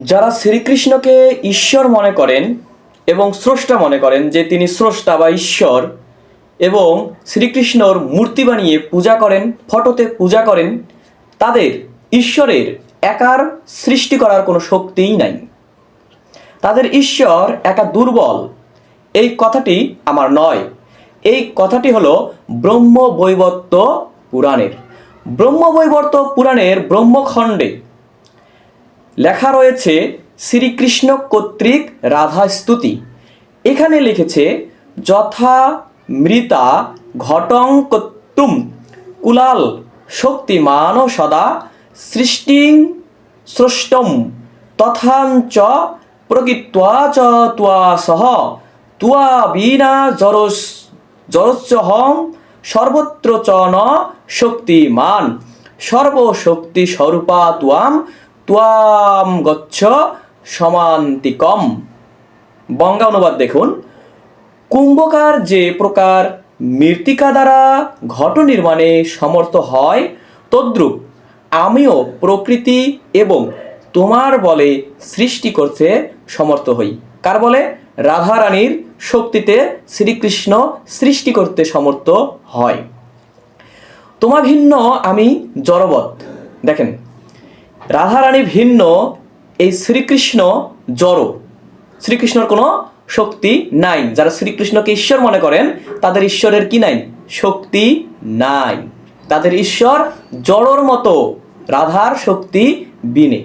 যারা শ্রীকৃষ্ণকে ঈশ্বর মনে করেন এবং স্রষ্টা মনে করেন যে তিনি স্রষ্টা বা ঈশ্বর, এবং শ্রীকৃষ্ণর মূর্তি বানিয়ে পূজা করেন, ফটোতে পূজা করেন, তাদের ঈশ্বরের একার সৃষ্টি করার কোনো শক্তিই নাই। তাদের ঈশ্বর একা দুর্বল, এই কথাটি আমার নয়। এই কথাটি হলো ব্রহ্মবৈবর্ত পুরাণের। ব্রহ্মবৈবর্ত পুরাণের ব্রহ্মখণ্ডে লেখা রয়েছে শ্রীকৃষ্ণ কর্তৃক রাধা স্তুতি। এখানে লিখেছে যথা মৃতা ঘটং কর্তুম কুলাল শক্তিমান সদা সৃষ্টিং স্রষ্টম তথাঞ্চ প্রকৃত্বা চ ত্বা সহ ত্বা বিনা জরস্যহং সর্বত্র চ ন শক্তিমান সর্বশক্তি স্বরূপা ত্বাম গচ্ছ সমান্তিকম। বঙ্গা অনুবাদ দেখুন। কুম্ভকার যে প্রকার মৃত্তিকা দ্বারা ঘট নির্মাণে সমর্থ হয়, তদ্রূপ আমিও প্রকৃতি এবং তোমার বলে সৃষ্টি করতে সমর্থ হই। কার বলে? রাধারানীর শক্তিতে শ্রীকৃষ্ণ সৃষ্টি করতে সমর্থ হয়। তোমা ভিন্ন আমি জড়বৎ। দেখেন, রাধারানী ভিন্ন, এই শ্রীকৃষ্ণ জড়। শ্রীকৃষ্ণর কোনো শক্তি নাই। যারা শ্রীকৃষ্ণকে ঈশ্বর মনে করেন তাদের ঈশ্বরের কি নাই? শক্তি নাই। তাদের ঈশ্বর জড়র মতো, রাধার শক্তি বিনে।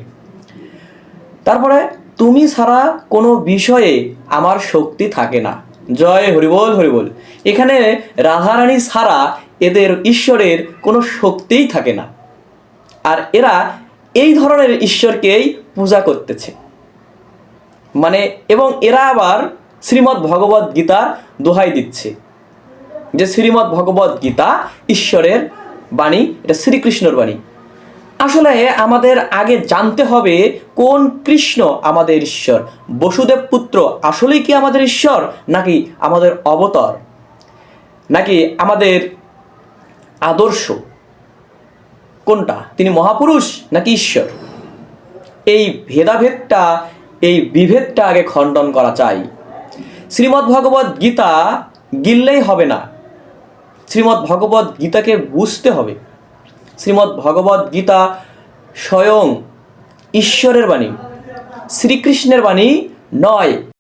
তারপরে তুমি ছাড়া কোনো বিষয়ে আমার শক্তি থাকে না। জয় হরিবোল হরিবোল। এখানে রাধারানী ছাড়া এদের ঈশ্বরের কোনো শক্তিই থাকে না, আর এরা এই ধরনের ঈশ্বরকেই পূজা করতেছে। মানে, এবং এরা আবার শ্রীমদ্ ভগবদ গীতার দোহাই দিচ্ছে যে শ্রীমদ্ ভগবদ গীতা ঈশ্বরের বাণী, এটা শ্রীকৃষ্ণর বাণী। আসলে আমাদের আগে জানতে হবে কোন কৃষ্ণ আমাদের ঈশ্বর। বসুদেব পুত্র আসলেই কি আমাদের ঈশ্বর, নাকি আমাদের অবতার, নাকি আমাদের আদর্শ? কোনটা? তিনি মহাপুরুষ নাকি ঈশ্বর? এই ভেদাভেদটা, এই বিভেদটা আগে খণ্ডন করা চাই। শ্রীমদ্ ভগবদ গীতা গিললেই হবে না, শ্রীমদ্ ভগবদ গীতাকে বুঝতে হবে। শ্রীমদ্ ভগবদ গীতা স্বয়ং ঈশ্বরের বাণী, শ্রীকৃষ্ণের বাণী নয়।